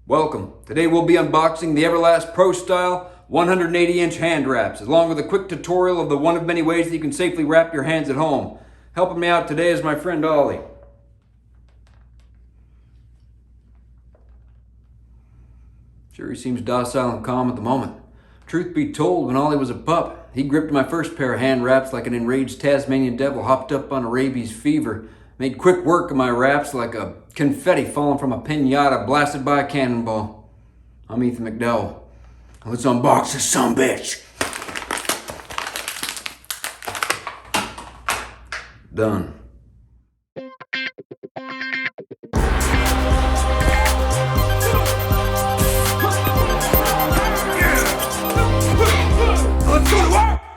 Welcome. Today we'll be unboxing the Everlast Pro Style 180-inch hand wraps, along with a quick tutorial of the one of many ways that you can safely wrap your hands at home. Helping me out today is my friend Ollie. Sure, he seems docile and calm at the moment. Truth be told, when Ollie was a pup, he gripped my first pair of hand wraps like an enraged Tasmanian devil hopped up on a rabies fever. Made quick work of my wraps like a confetti falling from a pinata blasted by a cannonball. I'm Ethan McDowell. Let's unbox this sumbitch. Done.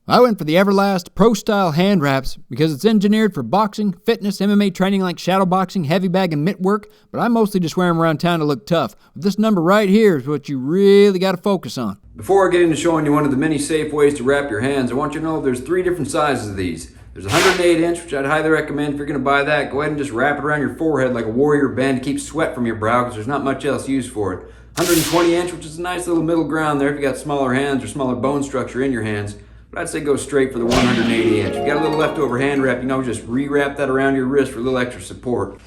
I went for the Everlast Pro Style hand wraps because it's engineered for boxing, fitness, MMA training like shadowboxing, heavy bag, and mitt work, but I mostly just wear them around town to look tough. But this number right here is what you really got to focus on. Before I get into showing you one of the many safe ways to wrap your hands, I want you to know there's 3 different sizes of these. There's a 108-inch, which I'd highly recommend if you're going to buy that. Go ahead and just wrap it around your forehead like a warrior band to keep sweat from your brow because there's not much else used for it. 120-inch, which is a nice little middle ground there if you got smaller hands or smaller bone structure in your hands. But I'd say go straight for the 180-inch. If you got a little leftover hand wrap, you know, just re-wrap that around your wrist for a little extra support.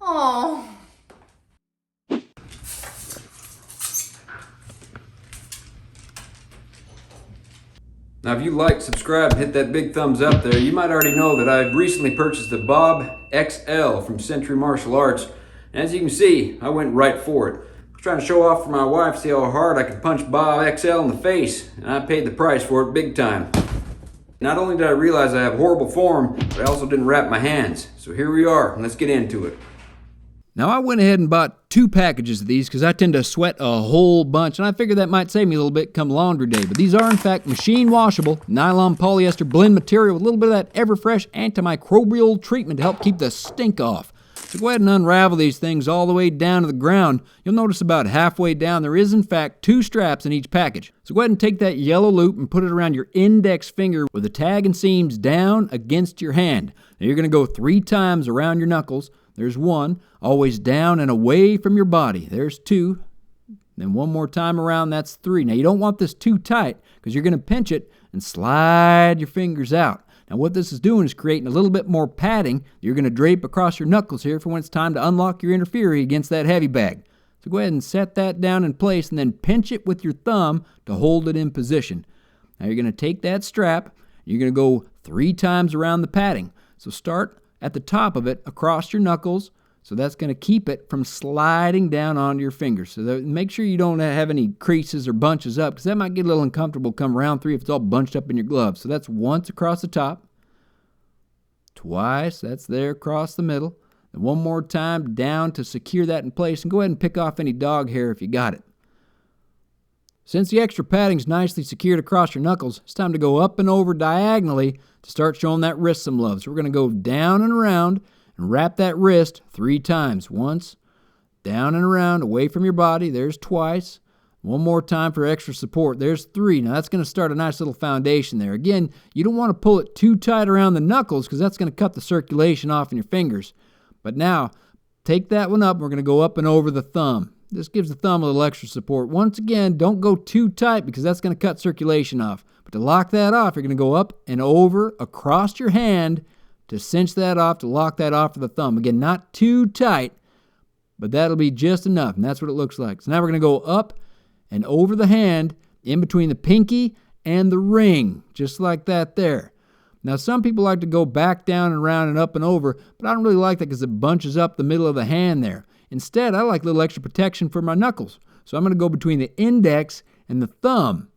Oh. Now, if you like, subscribe, and hit that big thumbs up there, you might already know that I've recently purchased the Bob XL from Century Martial Arts. And as you can see, I went right for it. Trying to show off for my wife, see how hard I could punch Bob XL in the face, and I paid the price for it big time. Not only did I realize I have horrible form, but I also didn't wrap my hands. So here we are, and let's get into it. Now I went ahead and bought 2 packages of these because I tend to sweat a whole bunch, and I figured that might save me a little bit come laundry day. But these are in fact machine washable, nylon polyester blend material with a little bit of that Everfresh antimicrobial treatment to help keep the stink off. So go ahead and unravel these things all the way down to the ground. You'll notice about halfway down there is in fact 2 straps in each package. So go ahead and take that yellow loop and put it around your index finger with the tag and seams down against your hand. Now you're going to go 3 times around your knuckles. There's 1. Always down and away from your body. There's 2. Then 1 more time around, that's 3. Now you don't want this too tight because you're going to pinch it and slide your fingers out. Now what this is doing is creating a little bit more padding you're going to drape across your knuckles here for when it's time to unlock your interferee against that heavy bag. So go ahead and set that down in place and then pinch it with your thumb to hold it in position. Now you're going to take that strap, you're going to go 3 times around the padding. So start at the top of it across your knuckles, so that's going to keep it from sliding down onto your fingers. So make sure you don't have any creases or bunches up because that might get a little uncomfortable come round 3 if it's all bunched up in your gloves. So that's once across the top, twice, that's there across the middle, and 1 more time down to secure that in place, and go ahead and pick off any dog hair if you got it. Since the extra padding is nicely secured across your knuckles, it's time to go up and over diagonally to start showing that wrist some love. So we're going to go down and around and wrap that wrist 3 times. Once, down and around, away from your body. There's twice. 1 more time for extra support. There's 3. Now that's going to start a nice little foundation there. Again, you don't want to pull it too tight around the knuckles because that's going to cut the circulation off in your fingers. But now, take that one up. We're going to go up and over the thumb. This gives the thumb a little extra support. Once again, don't go too tight because that's going to cut circulation off. But to lock that off, you're going to go up and over across your hand to cinch that off, to lock that off for the thumb. Again, not too tight, but that'll be just enough, and that's what it looks like. So now we're going to go up and over the hand in between the pinky and the ring, just like that there. Now, some people like to go back down and around and up and over, but I don't really like that because it bunches up the middle of the hand there. Instead, I like a little extra protection for my knuckles. So I'm going to go between the index and the thumb.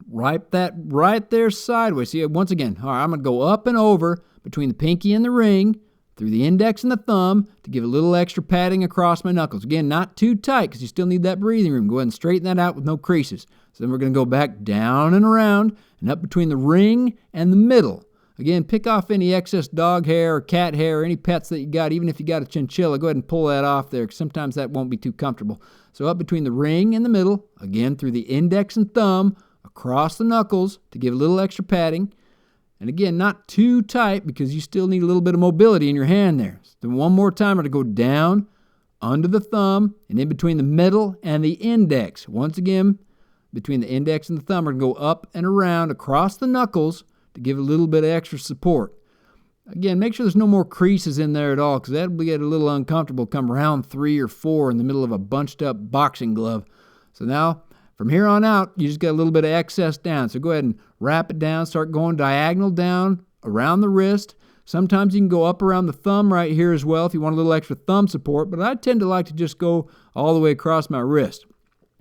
Wrap that right there sideways. See, once again, all right, I'm going to go up and over between the pinky and the ring, through the index and the thumb to give a little extra padding across my knuckles. Again, not too tight because you still need that breathing room. Go ahead and straighten that out with no creases. So then we're going to go back down and around and up between the ring and the middle. Again, pick off any excess dog hair or cat hair or any pets that you got. Even if you got a chinchilla, go ahead and pull that off there because sometimes that won't be too comfortable. So up between the ring and the middle, again through the index and thumb, across the knuckles to give a little extra padding. And again, not too tight because you still need a little bit of mobility in your hand there. So then one more time, we're going to go down, under the thumb and in between the middle and the index. Once again, between the index and the thumb, we're going to go up and around across the knuckles to give a little bit of extra support. Again, make sure there's no more creases in there at all, because that'll get a little uncomfortable come round 3 or 4 in the middle of a bunched up boxing glove. So now, from here on out, you just got a little bit of excess down. So go ahead and wrap it down, start going diagonal down around the wrist. Sometimes you can go up around the thumb right here as well if you want a little extra thumb support, but I tend to like to just go all the way across my wrist.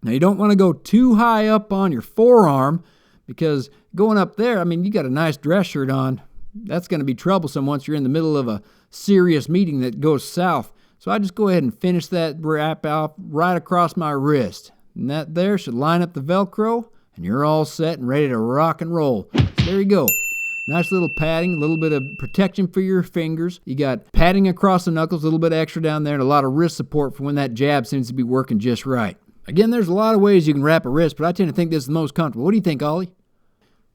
Now, you don't want to go too high up on your forearm, because going up there, I mean, you got a nice dress shirt on. That's going to be troublesome once you're in the middle of a serious meeting that goes south. So I just go ahead and finish that wrap out right across my wrist. And that there should line up the Velcro, and you're all set and ready to rock and roll. So there you go. Nice little padding, a little bit of protection for your fingers. You got padding across the knuckles, a little bit extra down there, and a lot of wrist support for when that jab seems to be working just right. Again, there's a lot of ways you can wrap a wrist, but I tend to think this is the most comfortable. What do you think, Ollie?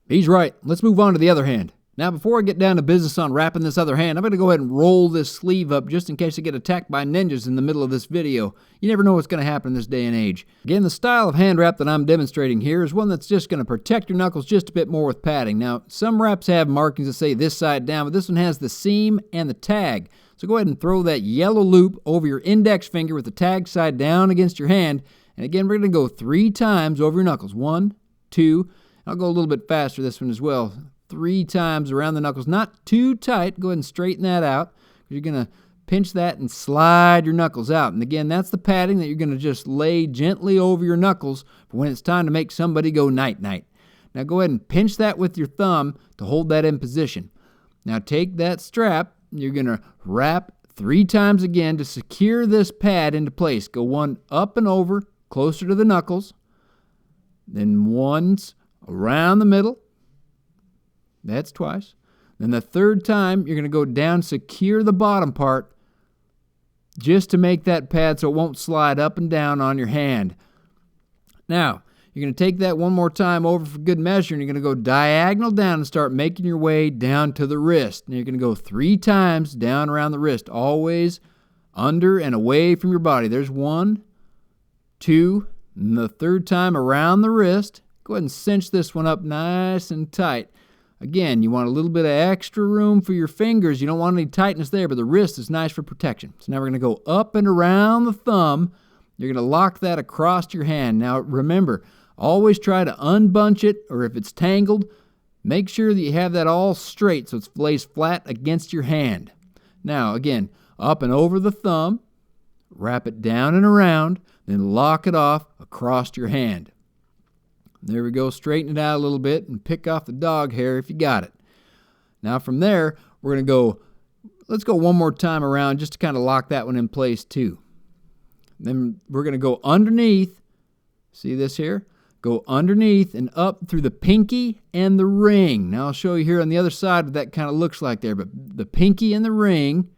He's right. Let's move on to the other hand. Now, before I get down to business on wrapping this other hand, I'm going to go ahead and roll this sleeve up just in case I get attacked by ninjas in the middle of this video. You never know what's going to happen in this day and age. Again, the style of hand wrap that I'm demonstrating here is one that's just going to protect your knuckles just a bit more with padding. Now, some wraps have markings that say this side down, but this one has the seam and the tag. So go ahead and throw that yellow loop over your index finger with the tag side down against your hand. And again, we're going to go 3 times over your knuckles. 1, 2, I'll go a little bit faster this one as well. 3 times around the knuckles. Not too tight. Go ahead and straighten that out. You're going to pinch that and slide your knuckles out. And again, that's the padding that you're going to just lay gently over your knuckles for when it's time to make somebody go night-night. Now go ahead and pinch that with your thumb to hold that in position. Now take that strap. You're going to wrap 3 times again to secure this pad into place. Go 1 up and over, closer to the knuckles. Then once around the middle. That's twice. Then the 3rd time, you're going to go down, secure the bottom part just to make that pad so it won't slide up and down on your hand. Now, you're going to take that 1 more time over for good measure, and you're going to go diagonal down and start making your way down to the wrist. And you're going to go 3 times down around the wrist, always under and away from your body. There's 1, 2, and the 3rd time around the wrist. Go ahead and cinch this one up nice and tight. Again, you want a little bit of extra room for your fingers. You don't want any tightness there, but the wrist is nice for protection. So now we're going to go up and around the thumb. You're going to lock that across your hand. Now remember, always try to unbunch it, or if it's tangled, make sure that you have that all straight so it lays flat against your hand. Now again, up and over the thumb, wrap it down and around, then lock it off across your hand. There we go. Straighten it out a little bit and pick off the dog hair if you got it. Now from there, we're going to go, let's go 1 more time around just to kind of lock that one in place too. Then we're going to go underneath. See this here? Go underneath and up through the pinky and the ring. Now I'll show you here on the other side what that kind of looks like there. But the pinky and the ring,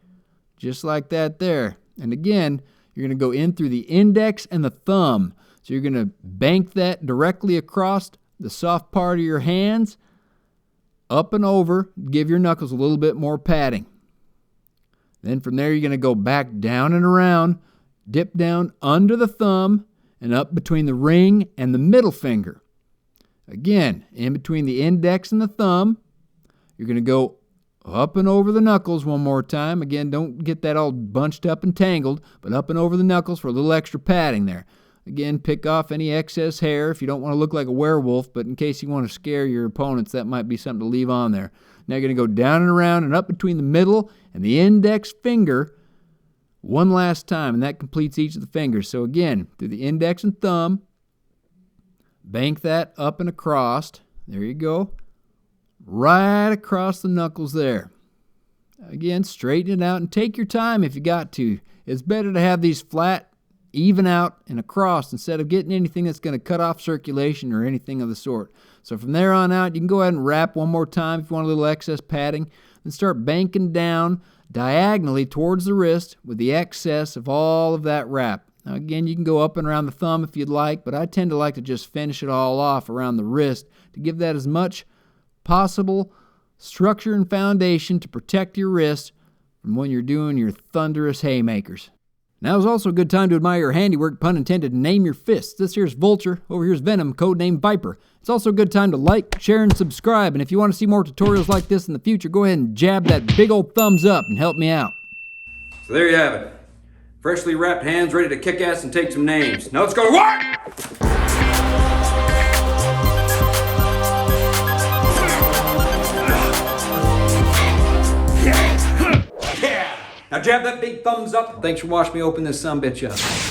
just like that there. And again, you're going to go in through the index and the thumb. So you're going to bank that directly across the soft part of your hands, up and over, give your knuckles a little bit more padding. Then from there, you're going to go back down and around, dip down under the thumb, and up between the ring and the middle finger. Again, in between the index and the thumb, you're going to go up and over the knuckles 1 more time. Again, don't get that all bunched up and tangled, but up and over the knuckles for a little extra padding there. Again, pick off any excess hair if you don't want to look like a werewolf, but in case you want to scare your opponents, that might be something to leave on there. Now you're going to go down and around and up between the middle and the index finger 1 last time, and that completes each of the fingers. So again, through the index and thumb, bank that up and across. There you go. Right across the knuckles there. Again, straighten it out and take your time if you got to. It's better to have these flat, even out and across instead of getting anything that's going to cut off circulation or anything of the sort. So from there on out, you can go ahead and wrap 1 more time if you want a little excess padding. Then start banking down diagonally towards the wrist with the excess of all of that wrap. Now again, you can go up and around the thumb if you'd like, but I tend to like to just finish it all off around the wrist to give that as much possible structure and foundation to protect your wrist from when you're doing your thunderous haymakers. Now is also a good time to admire your handiwork, pun intended, and name your fists. This here's Vulture, over here's Venom, codenamed Viper. It's also a good time to like, share, and subscribe, and if you want to see more tutorials like this in the future, go ahead and jab that big old thumbs up and help me out. So there you have it. Freshly wrapped hands ready to kick ass and take some names. Now let's go to work! Now jab that big thumbs up. Thanks for watching me open this sumbitch up.